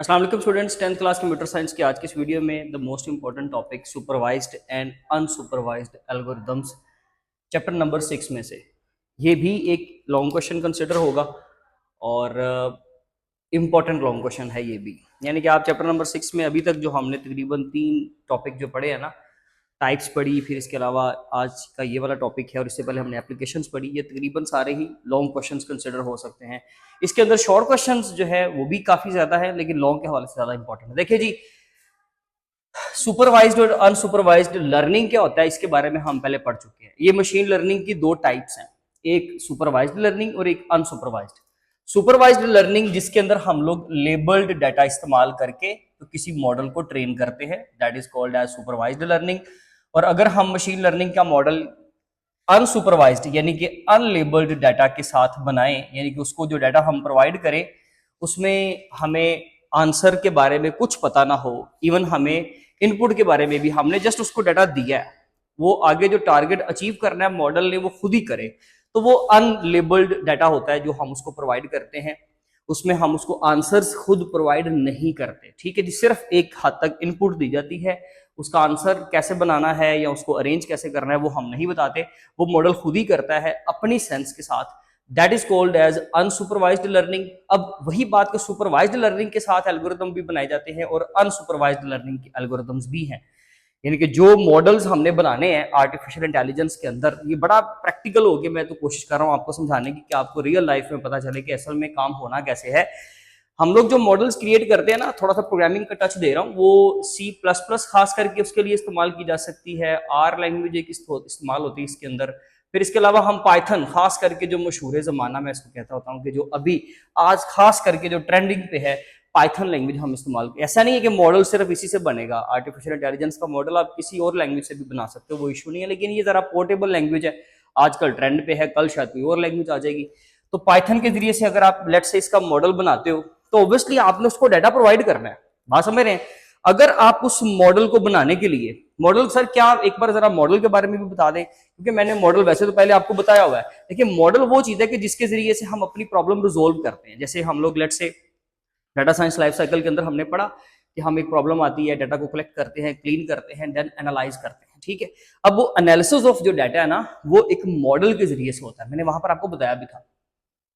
अस्सलाम वालेकुम students, 10th class computer science की आज की इस वीडियो में the most important topic supervised and unsupervised algorithms chapter number 6 में से ये भी एक लॉन्ग क्वेश्चन कंसिडर होगा और इम्पॉर्टेंट लॉन्ग क्वेश्चन है ये भी। यानी कि आप चैप्टर नंबर 6 में अभी तक जो हमने तकरीबन 3 टॉपिक जो पढ़े हैं ना, टाइप्स पढ़ी, फिर इसके अलावा आज का ये वाला टॉपिक है और इससे पहले हमने एप्लीकेशंस पढ़ी, ये तकरीबन सारे ही लॉन्ग क्वेश्चंस कंसिडर हो सकते हैं। इसके अंदर शॉर्ट क्वेश्चंस जो है वो भी काफी ज्यादा है, लेकिन लॉन्ग के हवाले से ज्यादा इंपॉर्टेंट है। देखिए जी, सुपरवाइज्ड और अनसुपरवाइज्ड लर्निंग क्या होता है इसके बारे में हम पहले पढ़ चुके हैं। ये मशीन लर्निंग की दो टाइप्स हैं, एक सुपरवाइज्ड लर्निंग और एक अनसुपरवाइज्ड। सुपरवाइज्ड लर्निंग जिसके अंदर हम लोग लेबल्ड डाटा इस्तेमाल करके तो किसी मॉडल को ट्रेन करते हैं, that is called as supervised learning. और अगर हम मशीन लर्निंग का मॉडल अनसुपरवाइज्ड यानी कि अनलेबल्ड डाटा के साथ बनाएं, यानी कि उसको जो डाटा हम प्रोवाइड करें उसमें हमें आंसर के बारे में कुछ पता ना हो, इवन हमें इनपुट के बारे में भी हमने जस्ट उसको डाटा दिया है, वो आगे जो टारगेट अचीव करना है मॉडल ने वो खुद ही करे, तो वो अनलेबल्ड डाटा होता है जो हम उसको प्रोवाइड करते हैं। उसमें हम उसको आंसर्स खुद प्रोवाइड नहीं करते, ठीक है जी, सिर्फ एक हद तक इनपुट दी जाती है, उसका आंसर कैसे बनाना है या उसको अरेंज कैसे करना है वो हम नहीं बताते, वो मॉडल खुद ही करता है अपनी सेंस के साथ। That is called as unsupervised learning. अब वही बात को सुपरवाइज्ड लर्निंग के साथ एल्गोरिदम भी बनाए जाते हैं और अनसुपरवाइज्ड लर्निंग के एल्गोरिदम्स भी हैं। यानी कि जो मॉडल्स हमने बनाने हैं आर्टिफिशियल इंटेलिजेंस के अंदर, ये बड़ा प्रैक्टिकल हो गया, मैं तो कोशिश कर रहा हूँ आपको समझाने की कि आपको रियल लाइफ में पता चले कि असल में काम होना कैसे है। हम लोग जो मॉडल्स क्रिएट करते हैं ना, थोड़ा सा प्रोग्रामिंग का टच दे रहा हूँ, वो सी प्लस प्लस खास करके उसके लिए इस्तेमाल की जा सकती है, आर लैंग्वेज एक इस्तेमाल होती है इसके अंदर। फिर इसके अलावा हम पाइथन खास करके जो मशहूर जमाना में इसको कहता होता हूँ कि जो अभी आज खास करके जो ट्रेंडिंग पे है, पाइथन लैंग्वेज हम इस्तेमाल। ऐसा नहीं है कि मॉडल सिर्फ इसी से बनेगा, आर्टिफिशियल इंटेलिजेंस का मॉडल आप किसी और लैंग्वेज से भी बना सकते हो, वो इशू नहीं है, लेकिन ये जरा पोर्टेबल लैंग्वेज है, आजकल ट्रेंड पे है, कल शायद कोई और लैंग्वेज आ जाएगी। तो पाइथन के जरिए से अगर आप लेट से इसका मॉडल बनाते हो तो ऑब्वियसली आपने उसको डाटा प्रोवाइड करना है, बात समझ रहे हैं। अगर आप उस मॉडल को बनाने के लिए, मॉडल सर क्या, एक बार जरा मॉडल के बारे में भी बता दें, क्योंकि मैंने मॉडल वैसे तो पहले आपको बताया हुआ है। देखिए, मॉडल वो चीज है कि जिसके जरिए से हम अपनी प्रॉब्लम रिजोल्व करते हैं। जैसे हम लोग लेट से डाटा साइंस लाइफ साइकिल के अंदर हमने पढ़ा कि हम एक प्रॉब्लम आती है, डाटा को कलेक्ट करते हैं, क्लीन करते हैं, देन एनालाइज करते हैं, ठीक है। अब वो एनालिसिस ऑफ जो डाटा है ना, वो एक मॉडल के जरिए से होता है, मैंने वहां पर आपको बताया भी था।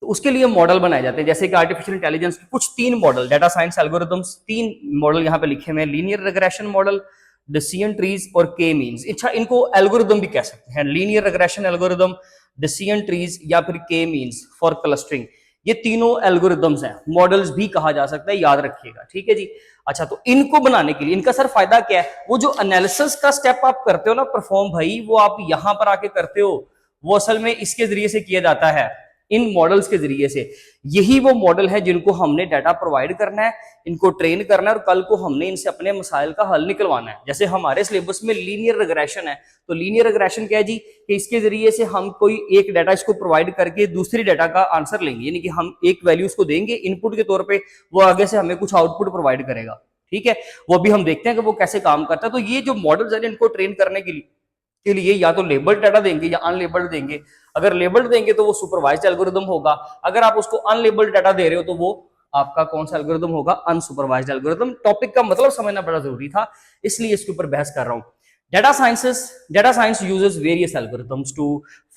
तो उसके लिए मॉडल बनाए जाते हैं, जैसे कि आर्टिफिशियल इंटेलिजेंस के कुछ 3 model, data science algorithms 3 model यहाँ पे लिखे हुए हैं, linear regression model, decision trees और के मीन्स। अच्छा, इनको एल्गोरिथम भी कह सकते हैं, linear regression algorithm, decision trees या फिर के मीन्स फॉर क्लस्टरिंग। ये तीनों एल्गोरिथम्स हैं, मॉडल्स भी कहा जा सकता है, याद रखिएगा, ठीक है जी। अच्छा, तो इनको बनाने के लिए इनका सर फायदा क्या है? वो जो एनालिसिस का स्टेप आप करते हो ना परफॉर्म, भाई वो आप यहां पर आके करते हो, वो असल में इसके जरिए से किया जाता है, इन मॉडल्स के जरिए से। यही वो मॉडल है जिनको हमने डाटा प्रोवाइड करना है, इनको ट्रेन करना है और कल को हमने इनसे अपने मसाइल का हल निकलवाना है। जैसे हमारे सिलेबस में लीनियर रिग्रेशन है, तो लीनियर रिग्रेशन क्या है जी, कि इसके जरिए से हम कोई एक डाटा इसको प्रोवाइड करके दूसरी डाटा का आंसर लेंगे, यानी कि हम एक वैल्यू उसको देंगे इनपुट के तौर पे, वो आगे से हमें कुछ आउटपुट प्रोवाइड करेगा, ठीक है। वो भी हम देखते हैं कि वो कैसे काम करता है। तो ये जो मॉडल्स है इनको ट्रेन करने के लिए या तो लेबल्ड डाटा देंगे या अनलेबल्ड देंगे। अगर लेबल्ड देंगे तो वो सुपरवाइज्ड एल्गोरिदम होगा, अगर आप उसको अनलेबल्ड डाटा दे रहे हो तो वो आपका कौन सा एल्गोरिदम होगा? Unsupervised algorithm. टॉपिक का मतलब समझना बड़ा जरूरी था, इसलिए इसके ऊपर बहस कर रहा हूं। Data science uses various algorithms to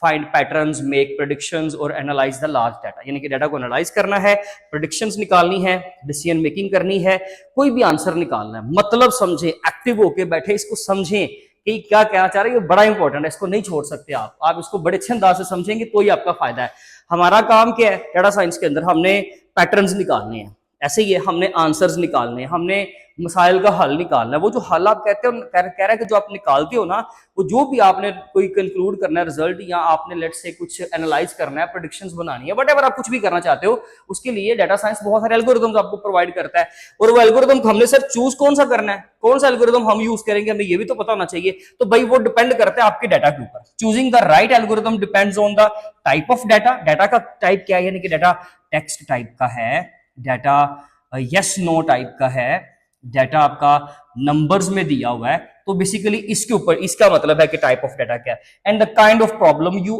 find patterns, make predictions और एनालाइज द लार्ज डाटा। यानी कि डाटा को एनालाइज करना है, प्रेडिक्शंस निकालनी है, डिसीजन मेकिंग करनी है, कोई भी आंसर निकालना है। मतलब समझे, एक्टिव होके बैठे, इसको समझें कि क्या कहना चाह रहे हैं, ये बड़ा इंपॉर्टेंट है, इसको नहीं छोड़ सकते आप इसको बड़े अच्छे अंदाज से समझेंगे तो ही आपका फायदा है। हमारा काम क्या है डाटा साइंस के अंदर? हमने पैटर्न्स निकालने हैं, ऐसे ही है, हमने आंसर्स निकालने हैं, हमने मसाइल का हल निकालना है। वो जो हल आप कहते हो, कह रहा है कि जो आप निकालते हो ना, वो जो भी आपने कोई कंक्लूड करना है रिजल्ट, या आपने लेट से कुछ एनालाइज करना है, प्रेडिक्शंस बनानी है, वट आप कुछ भी करना चाहते हो, उसके लिए डाटा साइंस बहुत सारे एल्गोरिथम्स आपको प्रोवाइड करता है। और वो एल्गोरिथम हमने सर चूज कौन सा करना है, कौन सा एल्गोरिथम हम यूज करेंगे, हमें ये भी तो पता होना चाहिए। तो भाई वो डिपेंड करता है आपके डाटा के ऊपर। Choosing the right algorithm depends on the type of data. Data का टाइप क्या है? यानी कि डाटा टेक्स्ट टाइप का है, डाटा यस नो टाइप का है, डाटा आपका नंबर्स में दिया हुआ है, तो बेसिकली इसके ऊपर इसका मतलब है कि टाइप ऑफ डाटा क्या है, and the kind of problem you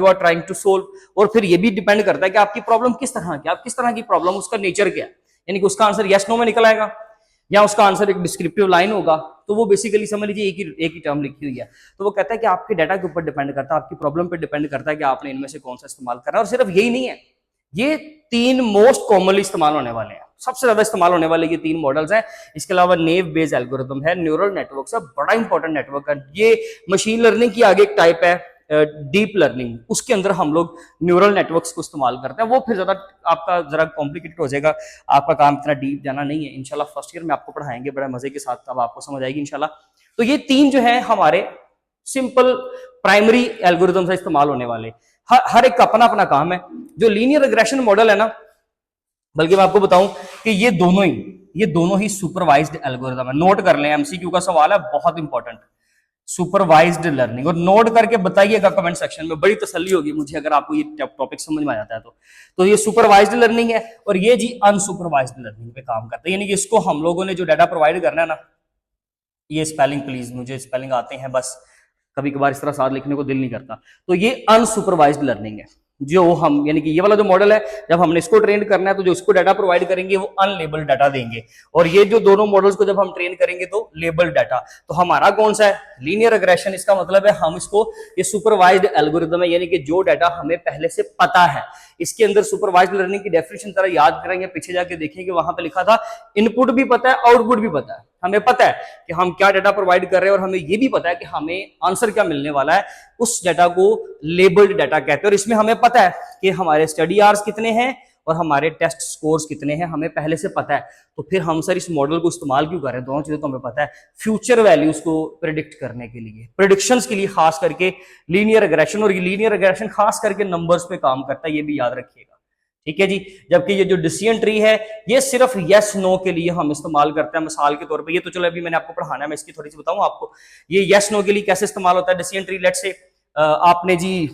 are trying to solve. और फिर ये भी डिपेंड करता है कि आपकी प्रॉब्लम किस तरह की, आप किस तरह की प्रॉब्लम, उसका नेचर क्या है। यानी कि उसका आंसर यस नो में निकल आएगा, या उसका आंसर एक डिस्क्रिप्टिव लाइन होगा। तो वो बेसिकली समझ लीजिए एक ही टर्म लिखी हुई है। तो वो कहता है कि आपके डाटा के ऊपर डिपेंड करता है, आपकी प्रॉब्लम पे डिपेंड करता है कि आपने इनमें से कौन सा इस्तेमाल करना है। और सिर्फ यही नहीं है, ये 3 मोस्ट कॉमनली इस्तेमाल होने वाले हैं, सबसे ज्यादा इस्तेमाल होने वाले ये 3 मॉडल्स हैं। इसके अलावा नेव बेस्ड एल्गोरिथम है, न्यूरल नेटवर्क है, बड़ा इंपॉर्टेंट नेटवर्क है। ये मशीन लर्निंग की आगे एक टाइप है डीप लर्निंग, उसके अंदर हम लोग न्यूरल नेटवर्क्स को इस्तेमाल करते हैं। वो फिर ज्यादा आपका जरा कॉम्प्लिकेटेड हो जाएगा, आपका काम इतना डीप जाना नहीं है। इंशाल्लाह फर्स्ट ईयर में आपको पढ़ाएंगे बड़ा मजे के साथ, तब आपको समझ आएगी इंशाल्लाह। तो ये 3 जो है हमारे सिंपल प्राइमरी एल्गोरिथम से इस्तेमाल होने वाले, हर एक का अपना अपना काम है। जो लीनियर रिग्रेशन मॉडल है ना, बल्कि मैं आपको बताऊं कि ये दोनों ही सुपरवाइज्ड एल्गोरिथम है। नोट कर लें, एमसीक्यू का सवाल है, बहुत इंपॉर्टेंट। सुपरवाइज्ड लर्निंग, और नोट करके बताइएगा कमेंट सेक्शन में, बड़ी तसल्ली होगी मुझे अगर आपको ये टॉपिक समझ में आ जाता है तो ये सुपरवाइज्ड लर्निंग है, और ये जी अनसुपरवाइज्ड लर्निंग पे काम करता है। यानी कि इसको हम लोगों ने जो डाटा प्रोवाइड करना है ना, ये स्पेलिंग प्लीज, मुझे स्पेलिंग आते हैं बस कभी कभार इस तरह साथ लिखने को दिल नहीं करता। तो ये अनसुपरवाइज्ड लर्निंग है, जो हम यानी कि ये वाला जो मॉडल है, जब हमने इसको ट्रेन करना है तो जो इसको डाटा प्रोवाइड करेंगे वो अनलेबल्ड डाटा देंगे, और ये जो दोनों मॉडल्स को जब हम ट्रेन करेंगे तो लेबल्ड डाटा। तो हमारा कौन सा है? Linear regression. इसका मतलब है हम इसको, ये सुपरवाइज्ड एल्गोरिथम है, यानी कि जो डाटा हमें पहले से पता है। इसके अंदर सुपरवाइज्ड लर्निंग की डेफिनेशन जरा याद करेंगे, पीछे जाके देखेंगे, वहां पे लिखा था इनपुट भी पता है, आउटपुट भी पता है। हमें पता है कि हम क्या डाटा प्रोवाइड कर रहे हैं, और हमें ये भी पता है कि हमें आंसर क्या मिलने वाला है। उस डाटा को लेबल्ड डाटा कहते हैं, और इसमें हमें पता है कि हमारे स्टडी आवर्स कितने हैं और हमारे टेस्ट स्कोर्स कितने हैं, हमें पहले से पता है। तो फिर हम सर इस मॉडल को इस्तेमाल क्यों कर रहे हैं? दोनों चीजें तो हमें पता है, फ्यूचर वैल्यूज को प्रिडिक्ट करने के लिए, प्रिडिक्शंस के लिए खास करके लीनियर रिग्रेशन, और ये लीनियर रिग्रेशन खास करके नंबर्स पे काम करता है, ये भी याद रखिएगा, ठीक है जी। जबकि ये जो डिसीजन ट्री है, ये सिर्फ यस नो के लिए हम इस्तेमाल करते हैं। मिसाल के तौर पे, ये तो चलो अभी मैंने आपको पढ़ाना है, मैं इसकी थोड़ी सी बताऊं आपको। ये यस नो के लिए कैसे इस्तेमाल होता है डिसीजन ट्री। लेट्स से आपने जी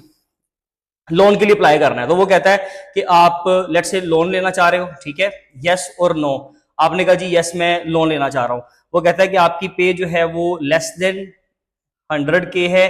लोन के लिए अप्लाई करना है, तो वो कहता है कि आप लेट्स से लोन लेना चाह रहे हो, ठीक है, यस और नो। आपने कहा जी यस मैं लोन लेना चाह रहा हूं, वो कहता है कि आपकी पे जो है वो लेस देन 100K है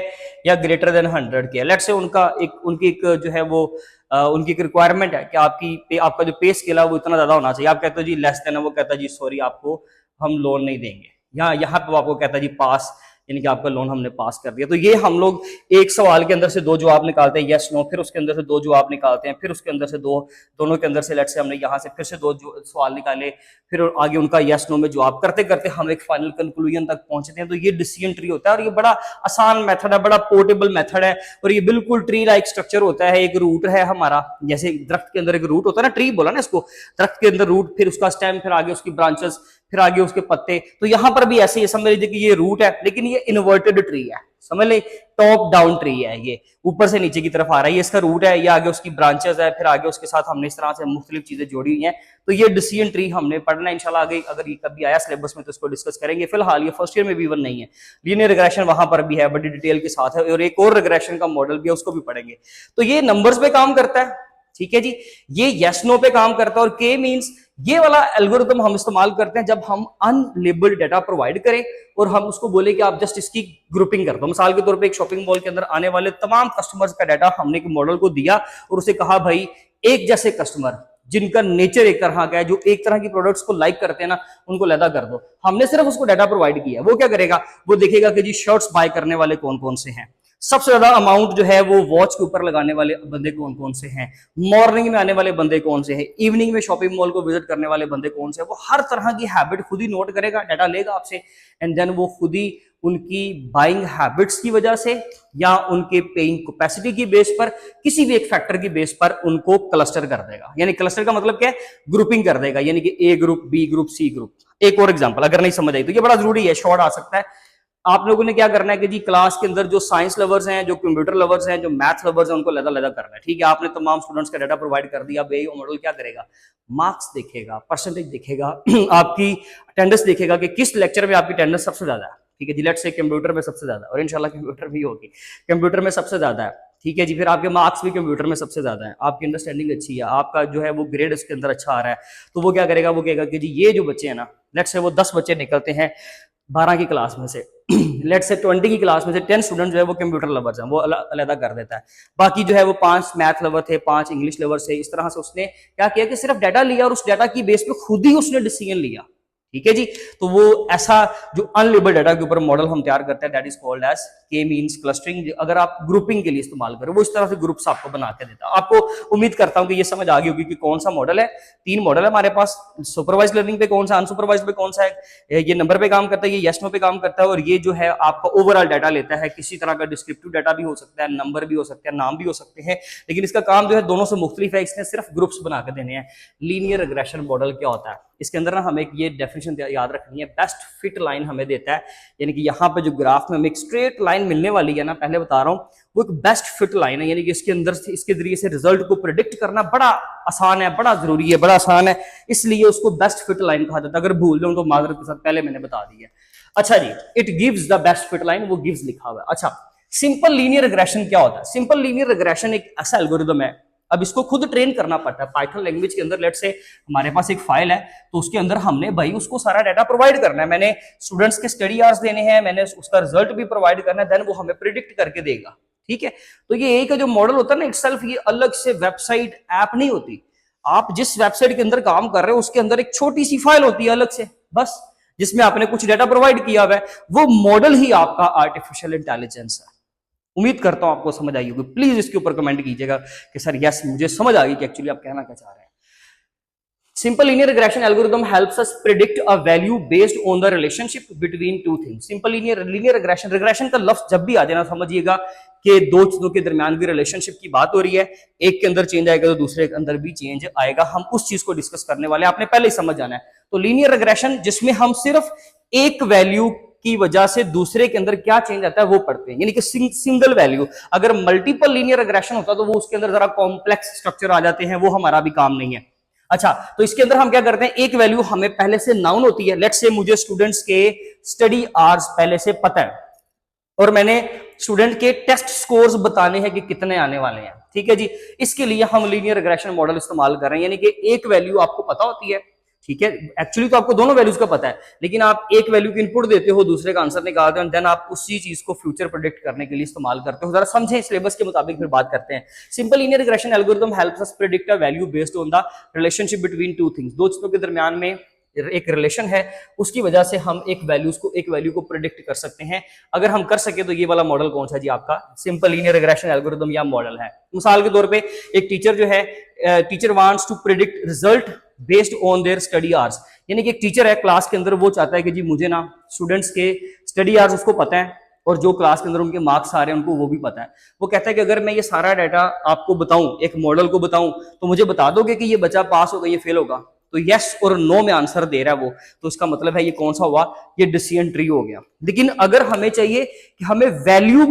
या ग्रेटर देन 100K है। लेट्स से उनकी एक जो है वो उनकी एक रिक्वायरमेंट है कि आपका जो पे स्केल है वो इतना ज्यादा होना चाहिए। आप कहते हो जी लेस देन है, वो कहता है जी सॉरी आपको हम लोन नहीं देंगे। यहाँ पे आपको कहता है जी पास, यानी कि आपका लोन हमने पास कर दिया। तो ये हम लोग एक सवाल के अंदर से 2 जवाब निकालते हैं, यस नो, फिर उसके अंदर से 2 जवाब निकालते हैं, फिर उसके अंदर से दोनों के अंदर से लेट्स से हमने यहाँ से फिर से 2 सवाल निकाले, फिर आगे उनका यस नो में जवाब करते करते हम एक फाइनल कंक्लूजन तक पहुंचते हैं। तो ये डिसीजन ट्री होता है, और ये बड़ा आसान मेथड है, बड़ा पोर्टेबल मेथड है, और ये बिल्कुल ट्री लाइक स्ट्रक्चर होता है। एक रूट है हमारा, जैसे दरख्त के अंदर एक रूट होता है ना, ट्री बोला ना इसको, दरख्त के अंदर रूट, फिर उसका स्टेम, फिर आगे उसकी ब्रांचेस, फिर आगे उसके पत्ते। तो यहां पर भी ऐसे ही समझ लीजिए कि ये रूट है, लेकिन ये इन्वर्टेड ट्री है, समझ ले, टॉप डाउन ट्री है, ये ऊपर से नीचे की तरफ आ रहा है, ये इसका रूट है, ये आगे उसकी ब्रांचेस है, फिर आगे उसके साथ हमने इस तरह से मुख्तलिफ चीजें जोड़ी हुई हैं। तो ये डिसीजन ट्री हमने पढ़ना है इंशाल्लाह, आगे अगर ये कभी आया सिलेबस में तो इसको डिस्कस करेंगे। फिलहाल ये फर्स्ट ईयर में भी वन नहीं है। लीनियर रिग्रेशन वहां पर भी है, बड़ी डिटेल के साथ है, और एक और रिग्रेशन का मॉडल भी है, उसको भी पढ़ेंगे। तो ये नंबर्स पे काम करता है, ठीक है जी, ये यस नो पे काम करता है, और के मींस ये वाला एल्गोरिथम हम इस्तेमाल करते हैं जब हम अनलेबल्ड डाटा प्रोवाइड करें और हम उसको बोले कि आप जस्ट इसकी ग्रुपिंग कर दो। मिसाल के तौर पे एक शॉपिंग मॉल के अंदर आने वाले तमाम कस्टमर्स का डाटा हमने एक मॉडल को दिया और उसे कहा भाई एक जैसे कस्टमर जिनका नेचर एक तरह का है, जो एक तरह की प्रोडक्ट्स को लाइक करते हैं ना, उनको लैदा कर दो। हमने सिर्फ उसको डाटा प्रोवाइड किया, वो क्या करेगा, वो देखेगा कि जी शर्ट्स बाय करने वाले कौन कौन से हैं, सबसे ज्यादा अमाउंट जो है वो वॉच के ऊपर लगाने वाले बंदे कौन कौन से हैं, मॉर्निंग में आने वाले बंदे कौन से हैं, इवनिंग में शॉपिंग मॉल को विजिट करने वाले बंदे कौन से हैं। वो हर तरह की हैबिट खुद ही नोट करेगा, डाटा लेगा आपसे, एंड देन वो खुद ही उनकी बाइंग हैबिट्स की वजह से या उनके पेइंग कैपेसिटी की बेस पर, किसी भी एक फैक्टर की बेस पर उनको क्लस्टर कर देगा। यानी क्लस्टर का मतलब क्या है, ग्रुपिंग कर देगा, यानी कि A group, B group, C group. एक और एग्जांपल अगर नहीं समझ आई तो ये बड़ा जरूरी है, शॉर्ट आ सकता है। आप लोगों ने क्या करना है कि जी क्लास के अंदर जो साइंस लवर्स हैं, जो कंप्यूटर लवर्स हैं, जो मैथ लवर्स हैं, उनको लदा करना है, ठीक है। आपने तमाम स्टूडेंट्स का डाटा प्रोवाइड कर दिया, अब ये मॉडल क्या करेगा, मार्क्स देखेगा, परसेंटेज देखेगा, आपकी अटेंडेंस देखेगा कि किस लेक्चर में आपकी अटेंडेंस सबसे ज्यादा है, ठीक है जी। लेट्स से कंप्यूटर में सबसे ज्यादा, और इंशाल्लाह कंप्यूटर भी होगी, कंप्यूटर में सबसे ज्यादा है, ठीक है जी। फिर आपके मार्क्स भी कंप्यूटर में सबसे ज्यादा है, आपकी अंडरस्टैंडिंग अच्छी है, आपका जो है वो ग्रेड उसके अंदर अच्छा आ रहा है, तो वो क्या करेगा, वो कहेगा कि जी ये जो बच्चे हैं ना, लेट्स से वो 10 बच्चे निकलते हैं 12 की क्लास में से लेट से 20 की क्लास में से 10 स्टूडेंट जो है वो कंप्यूटर लवर्स हैं, वो अलग कर देता है। बाकी जो है वो 5 मैथ लवर थे, 5 इंग्लिश लवर थे। इस तरह से उसने क्या किया कि सिर्फ डाटा लिया और उस डाटा की बेस पे खुद ही उसने डिसीजन लिया। ठीक है जी। तो वो ऐसा जो अनलेबल्ड डाटा के ऊपर मॉडल हम तैयार करते हैं, that is called as K means clustering. अगर आप ग्रुपिंग के लिए इस्तेमाल करें, वो इस तरह से ग्रुप्स आपको बना के देता है। आपको उम्मीद करता हूं कि ये समझ आ गई होगी कि कौन सा मॉडल है। 3 मॉडल है हमारे पास, सुपरवाइज्ड लर्निंग पे कौन सा, अनसुपरवाइज्ड पे कौन सा है, ये नंबर पे काम करता है, ये यस नो पे काम करता है, और ये जो है आपका ओवरऑल डाटा लेता है। किसी तरह का डिस्क्रिप्टिव डाटा भी हो सकता है, नंबर भी हो सकता है, नाम भी हो सकते हैं, लेकिन इसका काम जो है दोनों से मुख्तलिफ है। इसने सिर्फ ग्रुप्स बना के देने हैं। लीनियर रिग्रेशन मॉडल क्या होता है, इसके अंदर ना हमें ये डेफिनेशन याद रखनी है। बेस्ट फिट लाइन हमें देता है, यानी कि यहाँ पे जो ग्राफ में हमें एक स्ट्रेट लाइन मिलने वाली है ना, पहले बता रहा हूँ, वो एक बेस्ट फिट लाइन है। यानी कि इसके अंदर से, इसके जरिए से रिजल्ट को प्रिडिक्ट करना बड़ा आसान है, बड़ा जरूरी है, बड़ा आसान है, इसलिए उसको बेस्ट फिट लाइन कहा जाता है। अगर भूल जाऊं तो माजरत के साथ, पहले मैंने बता दी है। अच्छा जी, it gives the best fit line, वो गिव्स लिखा हुआ है। अच्छा, सिंपल लीनियर रिग्रेशन क्या होता है? सिंपल लीनियर रिग्रेशन एक ऐसा एल्गोरिदम है, अब इसको खुद ट्रेन करना पड़ता है। पाइथन लैंग्वेज के अंदर लेट से हमारे पास एक फाइल है, तो उसके अंदर हमने भाई उसको सारा डाटा प्रोवाइड करना है। मैंने स्टूडेंट्स के स्टडी आवर्स देने हैं, मैंने उसका रिजल्ट भी प्रोवाइड करना है, देन वो हमें प्रिडिक्ट करके देगा। ठीक है, तो ये एक जो मॉडल होता है ना इटसेल्फ, ये अलग से वेबसाइट ऐप नहीं होती। आप जिस वेबसाइट के अंदर काम कर रहे हो उसके अंदर एक छोटी सी फाइल होती है अलग से, बस, जिसमें आपने कुछ डाटा प्रोवाइड किया हुआ है। वो मॉडल ही आपका आर्टिफिशियल इंटेलिजेंस है। उम्मीद करता हूं आपको समझ आई होगी। प्लीज इसके ऊपर कमेंट कीजिएगा कि सर यस, मुझे समझ आ गई कि एक्चुअली आप कहना क्या चाह रहे हैं। Simple linear regression algorithm helps us predict a value based on the relationship between two things. Simple linear regression का लफ्ज जब भी आ जाए ना, समझिएगा कि दो चीजों के दरमियान की रिलेशनशिप की बात हो रही है। एक के अंदर चेंज आएगा तो दूसरे के अंदर भी चेंज आएगा। हम उस चीज को डिस्कस करने वाले हैं, आपने पहले ही समझ जाना है। तो लीनियर रिग्रेशन जिसमें हम सिर्फ एक वैल्यू की वजह से दूसरे के अंदर क्या चेंज आता है वो पढ़ते हैं, यानी कि सिंगल वैल्यू। अगर मल्टीपल लीनियर रिग्रेशन होता तो वो उसके अंदर जरा कॉम्प्लेक्स स्ट्रक्चर आ जाते हैं, वो हमारा भी काम नहीं है। अच्छा, तो इसके अंदर हम क्या करते हैं, एक वैल्यू हमें पहले से नाउन होती है। लेट्स से मुझे स्टूडेंट्स के स्टडी आवर्स पहले से पता है और मैंने स्टूडेंट के टेस्ट स्कोर्स बताने हैं कि कितने आने वाले हैं। ठीक है जी, इसके लिए हम लीनियर रिग्रेशन मॉडल इस्तेमाल कर रहे हैं। यानी कि एक वैल्यू आपको पता होती है, ठीक है, एक्चुअली तो आपको दोनों वैल्यूज का पता है, लेकिन आप एक वैल्यू की इनपुट देते हो, दूसरे का आंसर निकालते हो, देन आप उसी चीज को फ्यूचर प्रेडिक्ट करने के लिए इस्तेमाल करते हो। जरा समझें, सिलेबस के मुताबिक फिर बात करते हैं। Simple linear regression algorithm helps us predict a value based on the relationship between two things. दो चीजों के दरमियान में एक रिलेशन है, उसकी वजह से हम एक वैल्यू को प्रेडिक्ट कर सकते हैं। अगर हम कर सके तो ये वाला मॉडल कौन सा जी, आपका सिंपल लीनियर रिग्रेशन एल्गोरिथम या मॉडल है। मिसाल के तौर पे एक टीचर जो है, teacher wants to predict result based on their study hours. यानी कि एक टीचर है क्लास के अंदर, वो चाहता है कि जी मुझे ना स्टूडेंट्स के स्टडी आवर्स उसको पता है और जो क्लास के अंदर उनके मार्क्स आ रहे हैं उनको वो भी पता है। वो कहता है कि अगर मैं ये सारा डाटा आपको बताऊं, एक मॉडल को बताऊं, तो मुझे बता दोगे कि ये बच्चा पास होगा, ये फेल होगा। तो यस और नो में आंसर दे रहा है वो, तो इसका मतलब है ये कौन सा हुआ, ये डिसीजन ट्री हो गया। लेकिन अगर हमें चाहिए कि हमें वैल्यू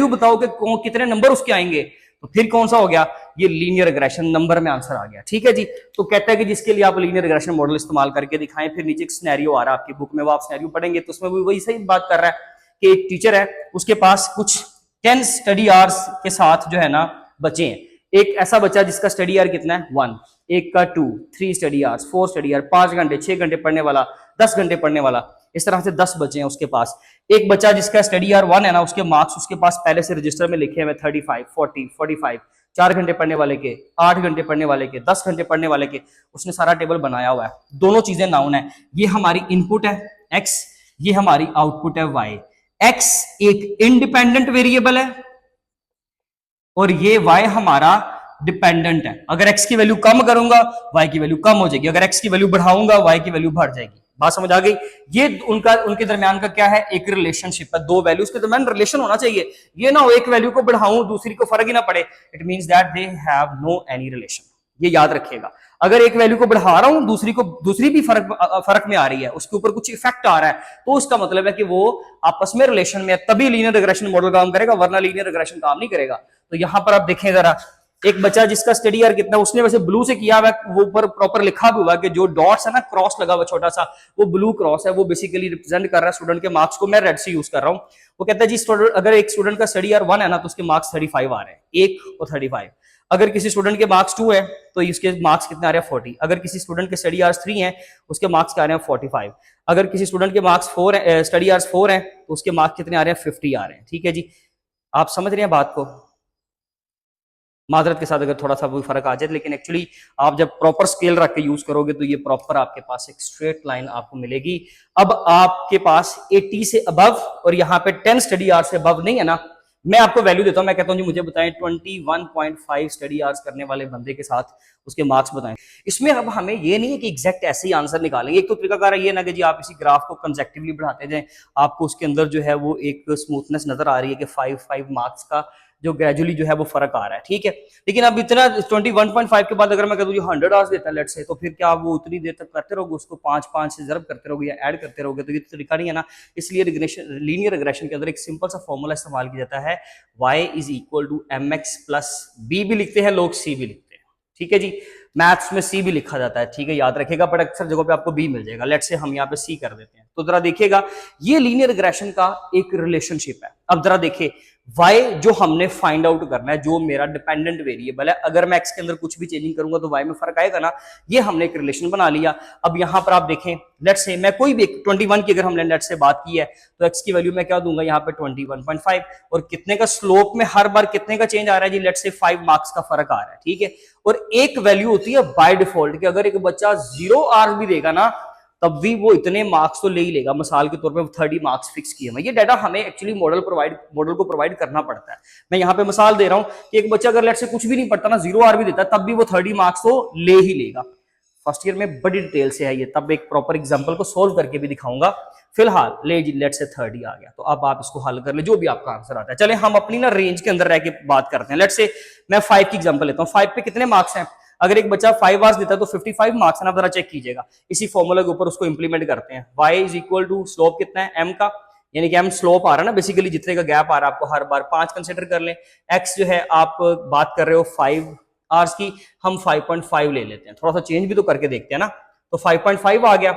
बताओ कि कितने नंबर उसके आएंगे, तो फिर कौन सा हो गया, ये लीनियर रिग्रेशन, नंबर में आंसर आ गया। ठीक है जी, तो कहता है कि जिसके लिए आप लीनियर रिग्रेशन मॉडल इस्तेमाल करके दिखाएं। फिर नीचे एक सिनेरियो आ रहा है आपकी बुक में, वो आप सिनेरियो पढ़ेंगे तो उसमें भी वही सही बात कर रहा है कि एक टीचर है, उसके पास कुछ 10 स्टडी आवर्स के साथ जो है ना बचे हैं। एक ऐसा बच्चा जिसका स्टडी आवर कितना है 1, एक का 2, 3 स्टडी आवर्स, 4 स्टडी आवर, 5 घंटे, 6 घंटे पढ़ने वाला, 10 घंटे पढ़ने वाला, इस तरह से 10 बचे हैं उसके पास। एक बच्चा जिसका स्टडी आवर 1 है ना, उसके मार्क्स उसके पास पहले से रजिस्टर में लिखे हुए 35, 40, 45, 4 घंटे पढ़ने वाले के, 8 घंटे पढ़ने वाले के, 10 घंटे पढ़ने वाले के, उसने सारा टेबल बनाया हुआ है। दोनों चीजें नाउन है, ये हमारी इनपुट है x, ये हमारी आउटपुट है y। x एक इंडिपेंडेंट वेरिएबल है और ये y हमारा डिपेंडेंट है। अगर x की वैल्यू कम करूंगा y की वैल्यू कम हो जाएगी, अगर x की वैल्यू बढ़ाऊंगा y की वैल्यू बढ़ जाएगी। बात समझ आ गई? ये उनके दरमियान का क्या है, एक रिलेशनशिप है। दो वैल्यूज के दरमियान रिलेशन होना चाहिए। ये ना हो एक वैल्यू को बढ़ाऊं दूसरी को फर्क ही ना पड़े, it means that they have no any relation. ये याद रखिएगा। अगर एक वैल्यू को बढ़ा रहा हूं दूसरी भी फर्क में आ रही है, उसके ऊपर कुछ इफेक्ट आ रहा है, तो उसका मतलब है कि वो आपस में रिलेशन में है, तभी लीनियर रिग्रेशन मॉडल काम करेगा, वरना लीनियर रिग्रेशन काम नहीं करेगा। तो यहां पर आप देखें जरा, एक बच्चा जिसका स्टडी आवर कितना, उसने वैसे ब्लू से किया हुआ, वो ऊपर प्रॉपर लिखा भी हुआ कि जो डॉट्स है ना, क्रॉस लगा हुआ छोटा सा, वो ब्लू क्रॉस है, वो बेसिकली रिप्रेजेंट कर रहा है स्टूडेंट के मार्क्स को। मैं रेड से यूज कर रहा हूं। वो कहता है जी अगर एक स्टूडेंट का स्टडी आवर 1 है ना, तो उसके मार्क्स 35 आ रहे हैं, 1 और 35। अगर किसी स्टूडेंट के मार्क्स 2 है तो इसके मार्क्स कितने आ रहे हैं 40। अगर किसी स्टूडेंट के स्टडी आवर्स 3 हैं उसके मार्क्स क्या आ रहे हैं 45। अगर किसी स्टूडेंट के मार्क्स 4 है, स्टडी आवर्स 4 हैं तो उसके मार्क्स कितने आ रहे हैं 50 आ रहे हैं। ठीक है जी, आप समझ रहे हैं बात को। माजरत के साथ अगर थोड़ा सा भी फर्क आ जाए, लेकिन एक्चुअली आप जब प्रॉपर स्केल रख के यूज करोगे तो ये प्रॉपर आपके पास एक स्ट्रेट लाइन आपको मिलेगी। अब आपके पास 80 से अबव और यहाँ पे 10 स्टडी आवर्स से अबव नहीं है ना, मैं आपको वैल्यू देता हूं, मैं कहता हूं जी मुझे बताएं 21.5 स्टडी आवर्स करने वाले बंदे के साथ उसके मार्क्स बताएं। इसमें अब हमें ये नहीं है कि एग्जैक्ट ऐसे ही आंसर निकालेंगे। एक तो तरीकाकार ये ना कि जी आप इसी ग्राफ को कंसेक्टिवली बढ़ाते जाएं, आपको उसके अंदर जो है वो एक स्मूथनेस नजर आ रही है कि 5 मार्क्स का जो ग्रेजुअली जो है वो फर्क आ रहा है। ठीक है, लेकिन अब इतना 21.5 के बाद अगर मैं कहूँ 100 आवर्स देता है लेट से, तो फिर क्या आप वो उतनी देर तक करते रहोगे, उसको 5 से ज़रब करते रहोगे या ऐड करते रहोगे, तो ये तरीका नहीं है ना। इसलिए रिग्रेशन, लीनियर रिग्रेशन के अंदर एक सिंपल सा फॉर्मूला इस्तेमाल किया जाता है, y is equal to mx plus b भी लिखते हैं लोग, c भी लिखते हैं। ठीक है जी, मैथ्स में सी भी लिखा जाता है, ठीक है, याद रखेगा, बट अक्सर जगहों पे आपको बी मिल जाएगा। लेट से हम यहाँ पे सी कर देते हैं, तो जरा देखिएगा ये लीनियर रिग्रेशन का एक रिलेशनशिप है। अब जरा देखिए y जो हमने फाइंड आउट करना है, जो मेरा डिपेंडेंट वेरिएबल है, अगर मैं x के अंदर कुछ भी चेंजिंग करूंगा तो y में फर्क आएगा ना, ये हमने एक रिलेशन बना लिया। अब यहां पर आप देखें, लेट से मैं कोई भी 21 की अगर हमने लेट से बात की है तो x की वैल्यू मैं क्या दूंगा यहाँ पे 21.5, और कितने का स्लोप में हर बार कितने का चेंज आ रहा है जी, लेट से 5 मार्क्स का फर्क आ रहा है। ठीक है, और एक वैल्यू होती है बाय डिफॉल्ट कि अगर एक बच्चा 0 आवर्स भी देगा ना तब भी वो इतने मार्क्स तो ले ही लेगा। मिसाल के तौर पे 30 मार्क्स फिक्स किए हैं। ये डाटा हमें एक्चुअली मॉडल को प्रोवाइड करना पड़ता है। मैं यहाँ पे मिसाल दे रहा हूँ कि एक बच्चा अगर लेट से कुछ भी नहीं पढ़ता ना, 0 आवर भी देता है, तब भी वो 30 मार्क्स तो ले ही लेगा। फर्स्ट ईयर में बड़ी डिटेल से है ये, तब एक प्रॉपर एग्जाम्पल को सोल्व करके भी दिखाऊंगा। फिलहाल ले जी लेट से 30 आ गया, तो अब आप इसको हल कर ले, जो भी आपका आंसर आता है। चले हम अपनी ना रेंज के अंदर रह के बात करते हैं। लेट से मैं 5 की एग्जाम्पल लेता हूँ। 5 पे कितने मार्क्स हैं? अगर एक बच्चा 5 आवर्स देता है तो 55 मार्क्स है ना, जरा चेक कीजिएगा। इसी फॉर्मूला के ऊपर उसको इंप्लीमेंट करते हैं। y is equal to slope कितना है m का, यानी कि m स्लोप आ रहा है ना बेसिकली, जितने का गैप आ रहा है आपको हर बार 5 कंसीडर कर लें। x जो है आप बात कर रहे हो 5 आवर्स की, हम 5.5 ले लेते हैं, थोड़ा सा चेंज भी तो करके देखते हैं ना। तो 5.5 आ गया,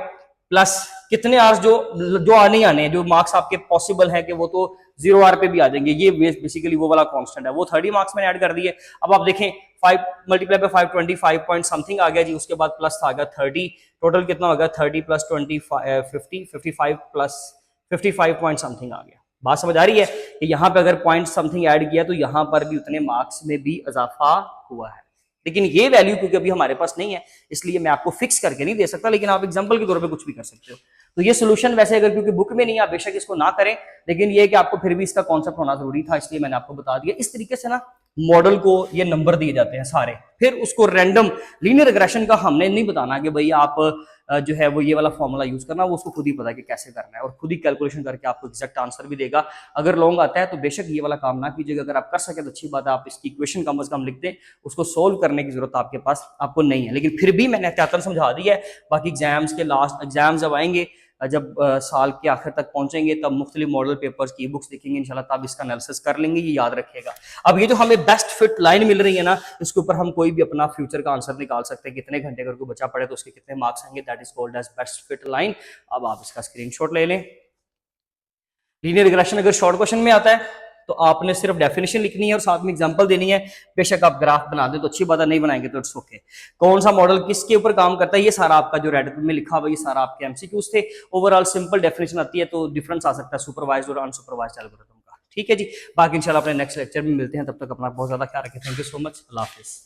प्लस कितने आवर्स जो आने जो मार्क्स आपके पॉसिबल है कि वो तो 0 आवर पे भी आ जाएंगे, ये बेसिकली वो वाला कांस्टेंट है, वो 30 मार्क्स मैंने ऐड कर दिए। अब आप देखें 5 मल्टीप्लाई पे 5 25 पॉइंट समथिंग आ गया जी, उसके बाद प्लस आ गया 30, टोटल कितना हो गया 30 प्लस 20 50 55 प्लस 55 पॉइंट समथिंग आ गया। बात समझ आ रही है कि यहाँ पे अगर पॉइंट समथिंग ऐड किया तो यहाँ पर भी उतने मार्क्स में भी इजाफा हुआ है। लेकिन ये वैल्यू क्योंकि अभी हमारे पास नहीं है, इसलिए मैं आपको फिक्स करके नहीं दे सकता, लेकिन आप एग्जांपल के तौर पे कुछ भी कर सकते हो। तो ये सोल्यूशन वैसे अगर क्योंकि बुक में नहीं है, आप बेशक इसको ना करें, लेकिन ये कि आपको फिर भी इसका कॉन्सेप्ट होना जरूरी था, इसलिए मैंने आपको बता दिया। इस तरीके से ना मॉडल को ये नंबर दिए जाते हैं सारे, फिर उसको रैंडम लीनियर रिग्रेशन का हमने नहीं बताना कि भाई आप जो है वो ये वाला फॉर्मूला यूज करना, वो उसको खुद ही पता है कि कैसे करना है, और खुद ही कैलकुलेशन करके आपको एग्जैक्ट आंसर भी देगा। अगर लॉन्ग आता है तो बेशक ये वाला काम ना कीजिएगा, अगर आप कर सके तो अच्छी बात है, आप इसकी इक्वेशन कम से कम लिख दें, उसको सोल्व करने की जरूरत आपके पास आपको नहीं है। लेकिन फिर भी मैंने एहतियातन समझा दिया है, बाकी एग्जाम्स के लास्ट एग्जाम जब आएंगे, जब साल के आखिर तक पहुंचेंगे, तब मुख्तलिफ मॉडल पेपर्स की बुक्स देखेंगे इंशाल्लाह, तब इसका एनालिसिस कर लेंगे, ये याद रखिएगा। अब ये जो हमें बेस्ट फिट लाइन मिल रही है ना, इसके ऊपर हम कोई भी अपना फ्यूचर का आंसर निकाल सकते हैं, कितने घंटे अगर कोई बच्चा पढ़े तो उसके कितने मार्क्स आएंगे, that is called as best fit line. अब आप इसका स्क्रीनशॉट ले लें। लीनियर रिग्रेशन अगर शॉर्ट क्वेश्चन में आता है तो आपने सिर्फ डेफिनेशन लिखनी है और साथ में एग्जांपल देनी है। बेशक आप ग्राफ बना दें तो अच्छी बात है, नहीं बनाएंगे तो इट्स ओके। कौन सा मॉडल किसके ऊपर काम करता है, ये सारा आपका जो रेड में लिखा हुआ, ये सारा आपके एमसीक्यूज थे। ओवरऑल सिंपल डेफिनेशन आती है, तो डिफरेंस आ सकता है सुपरवाइज्ड और अनसुपरवाइज्ड एल्गोरिथम का। ठीक है जी, बाकी इंशाल्लाह अपने नेक्स्ट लेक्चर में मिलते हैं, तब तक अपना बहुत ज्यादा ख्याल रखें। Thank you so much, Allah Hafiz.